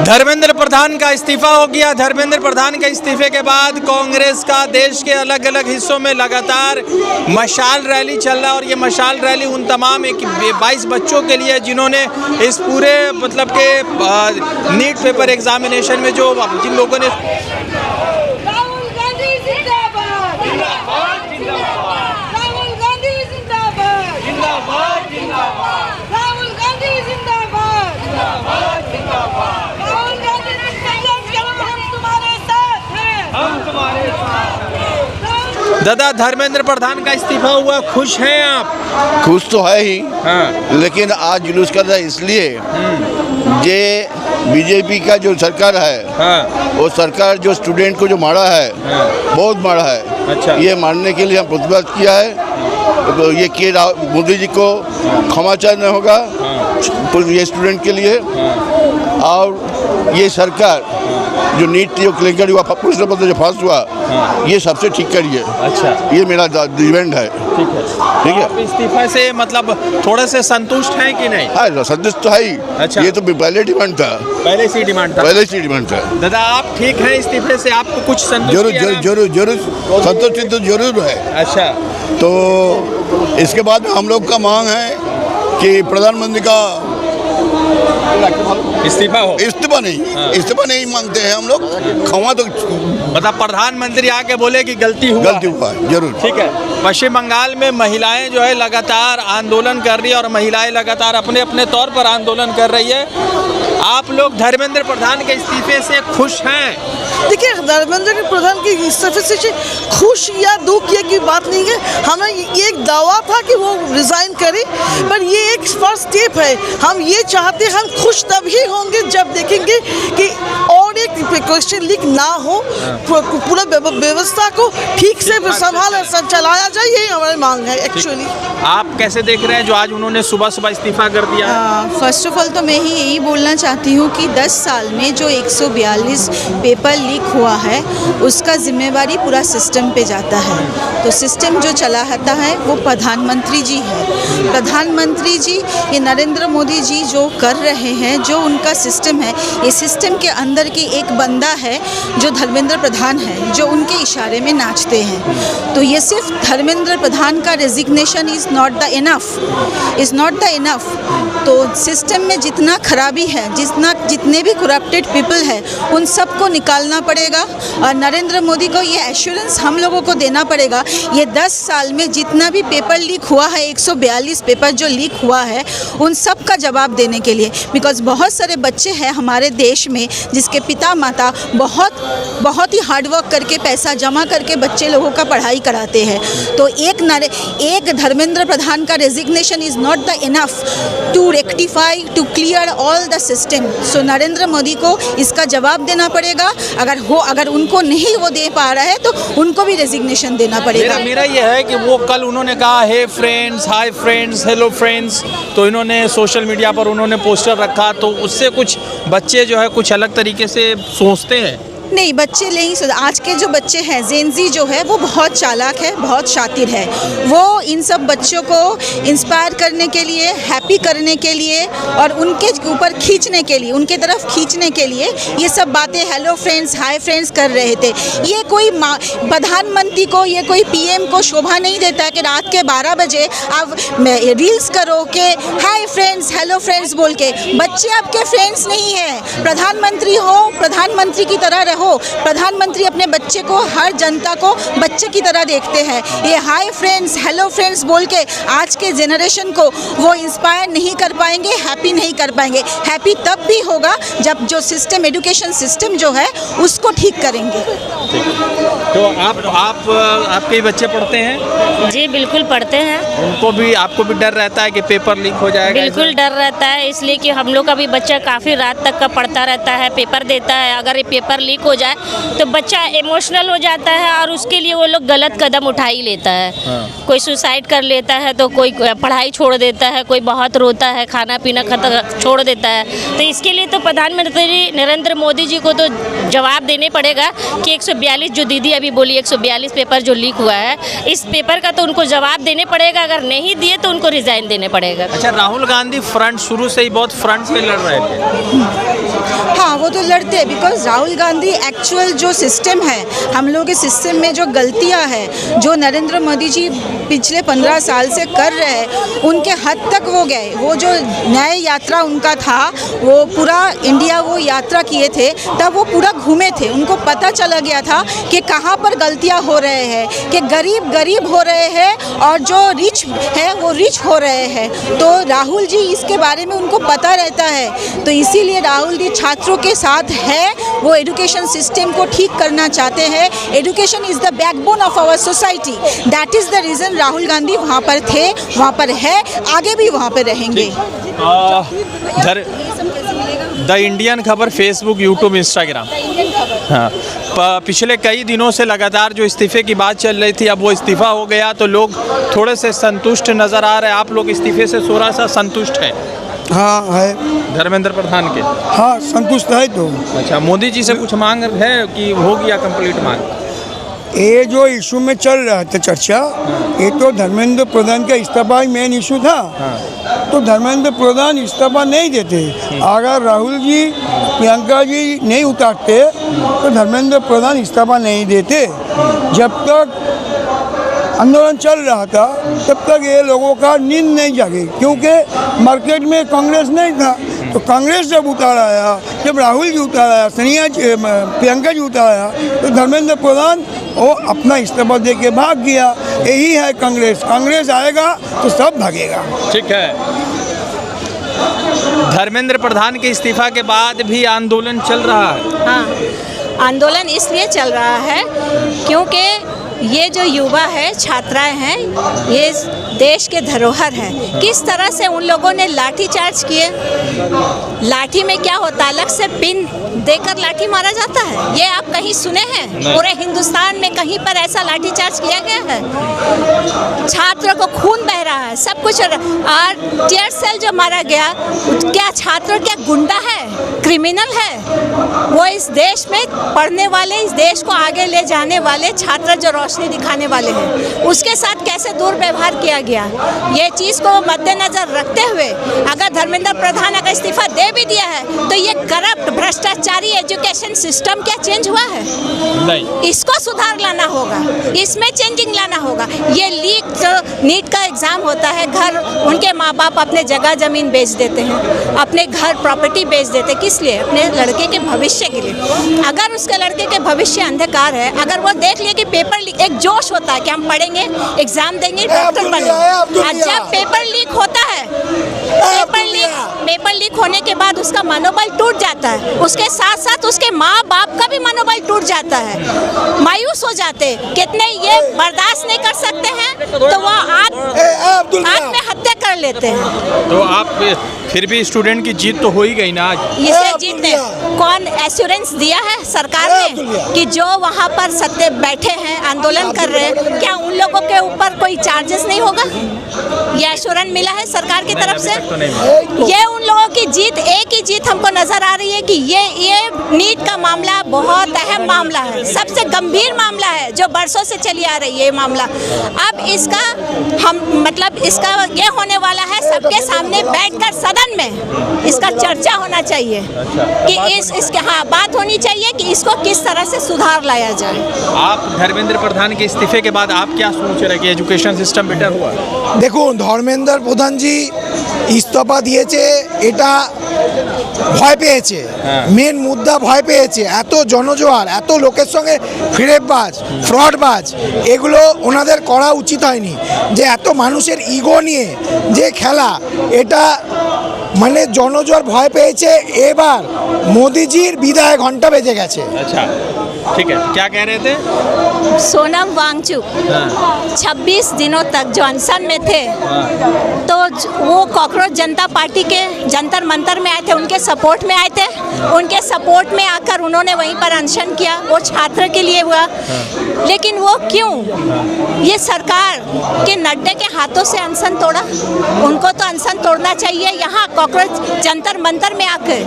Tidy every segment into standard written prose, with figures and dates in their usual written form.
धर्मेंद्र प्रधान का इस्तीफा हो गया। धर्मेंद्र प्रधान के इस्तीफे के बाद कांग्रेस का देश के अलग अलग हिस्सों में लगातार मशाल रैली चल रहा है और ये मशाल रैली उन तमाम 22 बच्चों के लिए जिन्होंने इस पूरे मतलब के नीट पेपर एग्जामिनेशन में जो जिन लोगों ने दादा धर्मेंद्र प्रधान का इस्तीफा हुआ, खुश हैं आप? खुश तो है ही, हाँ। लेकिन आज जुलूस कर रहा है इसलिए ये बीजेपी का जो सरकार है, हाँ। वो सरकार जो स्टूडेंट को जो मारा है, हाँ। बहुत मारा है। अच्छा। ये मारने के लिए हम प्रतिवाद किया है। तो ये कि मोदी जी को क्षमा चाहना होगा, हाँ। ये स्टूडेंट के लिए, हाँ। और ये सरकार जो नीट जो क्लियर हुआ, प्रश्न पत्र जो पास हुआ, हाँ। ये सबसे ठीक करिए। अच्छा, ये मेरा डिमांड है। ठीक है, ठीक है। आप इस्तीफा से मतलब थोड़े से संतुष्ट हैं कि नहीं? हाँ, संतुष्ट तो है ही। अच्छा, ये तो पहले डिमांड था, पहले से डिमांड था, पहले से डिमांड था। दादा आप ठीक हैं इस्तीफे से? आपको कुछ संतुष्टि? जरूर संतुष्टि तो जरूर है। अच्छा, तो इसके बाद हम लोग का मांग है कि प्रधानमंत्री का इस्तीफा हो। इस्तीफा नहीं, हाँ। इस्तीफा नहीं मांगते हैं हम लोग, क्षमा तो मतलब प्रधानमंत्री आके बोले कि गलती हुआ है, जरूर। ठीक है। पश्चिम बंगाल में महिलाएं जो है लगातार आंदोलन कर रही है और महिलाएं लगातार अपने अपने तौर पर आंदोलन कर रही है। आप लोग धर्मेंद्र प्रधान के इस्तीफे से खुश हैं? देखिए, धर्मेंद्र प्रधान के इस्तीफे से खुश या दुख ये की बात नहीं है। हमें ये एक दावा था कि वो रिजाइन करे, पर ये एक फर्स्ट स्टेप है। हम ये चाहते, हम खुश तभी होंगे जब देखेंगे कि और एक क्वेश्चन लीक ना हो, पूरा व्यवस्था को ठीक से चलाया जाए, यही हमारी मांग है एक्चुअली। आप कैसे देख रहे हैं जो आज उन्होंने सुबह सुबह इस्तीफा कर दिया? फर्स्ट ऑफ ऑल तो मैं यही बोलना चाहती हूँ कि 10 साल में जो 142 पेपर लीक हुआ है उसका जिम्मेवारी पूरा सिस्टम पे जाता है। तो सिस्टम जो चलाता है वो प्रधानमंत्री जी है। प्रधानमंत्री जी, ये नरेंद्र मोदी जी जो कर रहे हैं, जो उनका सिस्टम है, ये सिस्टम के अंदर के एक बंदा है जो धर्मेंद्र प्रधान है, जो उनके इशारे में नाचते हैं। तो ये सिर्फ धर्मेंद्र प्रधान का resignation is not the enough. तो सिस्टम में जितना खराबी है, जितने भी करप्टेड पीपल है, उन सबको निकालना पड़ेगा और नरेंद्र मोदी को ये एश्योरेंस हम लोगों को देना पड़ेगा। ये 10 साल में जितना भी पेपर लीक हुआ है, 142 पेपर जो लीक हुआ है, उन सब का जवाब देने के लिए, बिकॉज बहुत सारे बच्चे हैं हमारे देश में जिसके पिता माता बहुत ही हार्डवर्क करके पैसा जमा करके बच्चे लोगों का पढ़ाई कराते हैं। तो एक धर्मेंद्र प्रधान का resignation is not the enough to rectify, to clear all the system. So Narendra Modi को इसका जवाब देना पड़ेगा। अगर उनको नहीं वो दे पा रहा है तो उनको भी रेजिग्नेशन देना पड़ेगा। मेरा ये है कि वो कल उन्होंने कहा hey friends, hi friends, hello friends, तो इन्होंने सोशल मीडिया पर उन्होंने पोस्टर रखा, तो उससे कुछ बच्चे जो है कुछ अलग तरीके से सोचते हैं। नहीं, बच्चे नहीं सोच। आज के जो बच्चे हैं, जेनजी जो है, वो बहुत चालाक है, बहुत शातिर है। वो इन सब बच्चों को इंस्पायर करने के लिए, हैप्पी करने के लिए और उनके ऊपर खींचने के लिए, उनके तरफ खींचने के लिए ये सब बातें हेलो फ्रेंड्स, हाय फ्रेंड्स कर रहे थे। ये कोई प्रधानमंत्री को, ये कोई पीएम को शोभा नहीं देता कि रात के 12 बजे आप रील्स करो कि हाय फ्रेंड्स, हेलो फ्रेंड्स बोल के। बच्चे आपके फ्रेंड्स नहीं है। प्रधानमंत्री हो, प्रधानमंत्री की तरह हो। प्रधानमंत्री अपने बच्चे को, हर जनता को बच्चे की तरह देखते हैं। ये हाय फ्रेंड्स, हेलो फ्रेंड्स बोल के आज के जेनरेशन को वो इंस्पायर नहीं कर पाएंगे, हैप्पी नहीं कर पाएंगे। हैप्पी तब भी होगा जब जो सिस्टम, एजुकेशन सिस्टम जो है, उसको ठीक करेंगे। तो आपके बच्चे पढ़ते हैं? जी बिल्कुल पढ़ते हैं। उनको भी, आपको भी डर रहता है कि पेपर लीक हो जाएगा? बिल्कुल डर रहता है, इसलिए कि हम लोग का भी बच्चा काफ़ी रात तक का पढ़ता रहता है, पेपर देता है। अगर ये पेपर लीक हो जाए तो बच्चा इमोशनल हो जाता है और उसके लिए वो लोग गलत कदम उठा ही लेता है। हाँ। कोई सुसाइड कर लेता है, तो कोई पढ़ाई छोड़ देता है, कोई बहुत रोता है, खाना पीना छोड़ देता है। तो इसके लिए तो प्रधानमंत्री नरेंद्र मोदी जी को तो जवाब देने पड़ेगा कि 142 जो दीदी अभी बोली, 142 पेपर जो लीक हुआ है, इस पेपर का तो उनको जवाब देने पड़ेगा। अगर नहीं दिए तो उनको रिजाइन देने पड़ेगा। अच्छा, राहुल गांधी फ्रंट शुरू से ही बहुत फ्रंट से लड़ रहे थे। हाँ, वो तो लड़ते, बिकॉज राहुल गांधी एक्चुअल जो सिस्टम है, हम लोगों के सिस्टम में जो गलतियां हैं, जो नरेंद्र मोदी जी पिछले 15 साल से कर रहे हैं, उनके हद तक वो गए। वो जो न्याय यात्रा उनका था, वो पूरा इंडिया वो यात्रा किए थे, तब वो पूरा घूमे थे, उनको पता चला गया था कि कहाँ पर गलतियाँ हो रहे हैं, कि गरीब गरीब हो रहे हैं और जो रिच है वो रिच हो रहे हैं। तो राहुल जी इसके बारे में उनको पता रहता है, तो इसीलिए राहुल जी छात्रों के साथ है, वो एजुकेशन सिस्टम को ठीक करना चाहते हैं। Education is the backbone of our society, that is the reason Rahul Gandhi वहाँ पर थे, वहाँ पर है, आगे भी वहाँ पर रहेंगे। द इंडियन खबर फेसबुक, यूट्यूब, इंस्टाग्राम। हाँ, पिछले कई दिनों से लगातार जो इस्तीफे की बात चल रही थी, अब वो इस्तीफा हो गया तो लोग थोड़े से संतुष्ट नज़र आ रहे हैं। आप लोग इस्तीफे से थोड़ा सा संतुष्ट है? हाँ है, धर्मेंद्र प्रधान के। हाँ संतुष्ट है। तो अच्छा, मोदी जी से कुछ मांग है कि हो गया कंप्लीट मांग? ये जो इशू में चल रहा था चर्चा, ये तो धर्मेंद्र प्रधान का इस्तीफा ही मेन इशू था। तो धर्मेंद्र प्रधान इस्तीफा नहीं देते। अगर राहुल जी प्रियंका जी नहीं उतारते तो धर्मेंद्र प्रधान इस्तीफा नहीं देते। जब तक आंदोलन चल रहा था तब तक ये लोगों का नींद नहीं जागी, क्योंकि मार्केट में कांग्रेस नहीं था। तो कांग्रेस जब उतार आया, जब राहुल जी उतार आया, प्रियंका जी उतार आया, तो धर्मेंद्र प्रधान वो अपना इस्तीफा दे के भाग गया। यही है कांग्रेस। कांग्रेस आएगा तो सब भागेगा। ठीक है। धर्मेंद्र प्रधान के इस्तीफा के बाद भी आंदोलन चल रहा है। हाँ, आंदोलन इसलिए चल रहा है क्योंकि ये जो युवा है, छात्राएं हैं, ये देश के धरोहर हैं। किस तरह से उन लोगों ने लाठी चार्ज किए। लाठी में क्या होता है, अलग से पिन देकर लाठी मारा जाता है। ये आप कहीं सुने हैं? पूरे हिंदुस्तान में कहीं पर ऐसा लाठी चार्ज किया गया है? छात्रों को खून बह रहा है, सब कुछ। और टीयर सेल जो मारा गया, क्या छात्र क्या गुंडा है, क्रिमिनल है? वो इस देश में पढ़ने वाले, इस देश को आगे ले जाने वाले छात्र जो रोशनी दिखाने वाले हैं, उसके साथ कैसे दुर्व्यवहार किया गया। ये चीज़ को मद्देनजर रखते हुए अगर धर्मेंद्र प्रधान अगर इस्तीफा दे भी दिया है तो ये करप्ट भ्रष्टाचारी एजुकेशन सिस्टम क्या चेंज हुआ है? नहीं। इसको सुधार लाना होगा, इसमें चेंजिंग लाना होगा। ये लीक जो नीट का एग्ज़ाम होता है, घर उनके माँ बाप अपने जगह ज़मीन बेच देते हैं, अपने घर प्रॉपर्टी बेच देते हैं। किस लिए? अपने लड़के के भविष्य के लिए। अगर उसके लड़के के भविष्य अंधकार है, अगर वो देख लिए कि पेपर लीक, एक जोश होता है कि हम पढ़ेंगे, एग्जाम देंगे, डॉक्टर बनेंगे। जब पेपर लीक होता है, पेपर लीक होने के बाद उसका मनोबल टूट जाता है, उसके साथ साथ उसके माँ बाप का भी मनोबल टूट जाता है, मायूस हो जाते। कितने ये बर्दाश्त नहीं कर सकते हैं तो वो आत्महत्या कर लेते हैं। तो आप फिर भी स्टूडेंट की जीत तो हो ही गई ना आज। इसे जीतने कौन एश्योरेंस दिया है सरकार ने कि जो वहाँ पर सत्य बैठे हैं, आंदोलन कर रहे हैं, क्या उन लोगों के ऊपर कोई चार्जेस नहीं होगा? ये एश्योरेंस मिला है सरकार की तरफ से। ये उन लोगों की जीत, एक ही जीत हमको नजर आ रही है कि ये नीट का मामला बहुत अहम मामला है, सबसे गंभीर मामला है जो बरसों से चली आ रही है ये मामला। अब इसका हम मतलब इसका ये होने वाला है, सबके सामने बैठकर सदन में इसका चर्चा होना चाहिए कि इसके हाँ बात होनी चाहिए कि इसको किस तरह से सुधार लाया जाए। आप धर्मेंद्र प्रधान के इस्तीफे के बाद आप क्या सोच रहे हैं कि एजुकेशन सिस्टम बेटर हुआ? দেখুন, ধর্মেন্দ্র প্রধানজি ইস্তফা দিয়েছে, এটা ভয় পেয়েছে। মেন মুদ্রা ভয় পেয়েছে। এত জনজোয়ার, এত লোকের সঙ্গে ফ্রেডবাজ, ফ্রডবাজ, এগুলো ওনাদের করা উচিত হয়নি। যে এত মানুষের ইগো নিয়ে যে খেলা, এটা মানে জনজোয়ার ভয় পেয়েছে। এবার মোদিজির বিদায় ঘন্টা বেজে গেছে। अच्छा, ठीक है। क्या कह रहे थे? सोनम वांगचुक 26 दिनों तक जो अनशन में थे, तो वो कॉकरोच जनता पार्टी के जंतर मंतर में आए थे, उनके सपोर्ट में आए थे। उनके सपोर्ट में आकर उन्होंने वहीं पर अनशन किया, वो छात्र के लिए हुआ। लेकिन वो क्यों? ये सरकार के नड्डे के हाथों से अनशन तोड़ा। उनको तो अनशन तोड़ना चाहिए। यहाँ कॉकरोच जंतर मंतर में आकर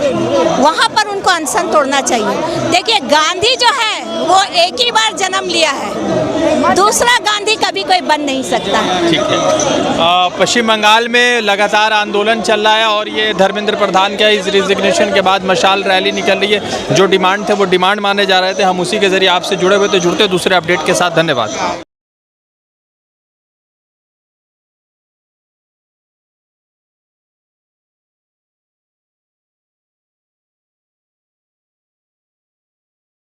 वहाँ पर उनको अनशन तोड़ना चाहिए। देखिए गांधी जो है वो एक ही बार जन्म लिया है, दूसरा गांधी कभी कोई बन नहीं सकता। ठीक है। पश्चिम बंगाल में लगातार आंदोलन चल रहा है और ये धर्मेंद्र प्रधान का इस रिजिग्नेशन के बाद मशाल रैली निकल रही है। जो डिमांड थे वो डिमांड माने जा रहे थे। हम उसी के जरिए आपसे जुड़े हुए थे। जुड़ते दूसरे अपडेट के साथ। धन्यवाद।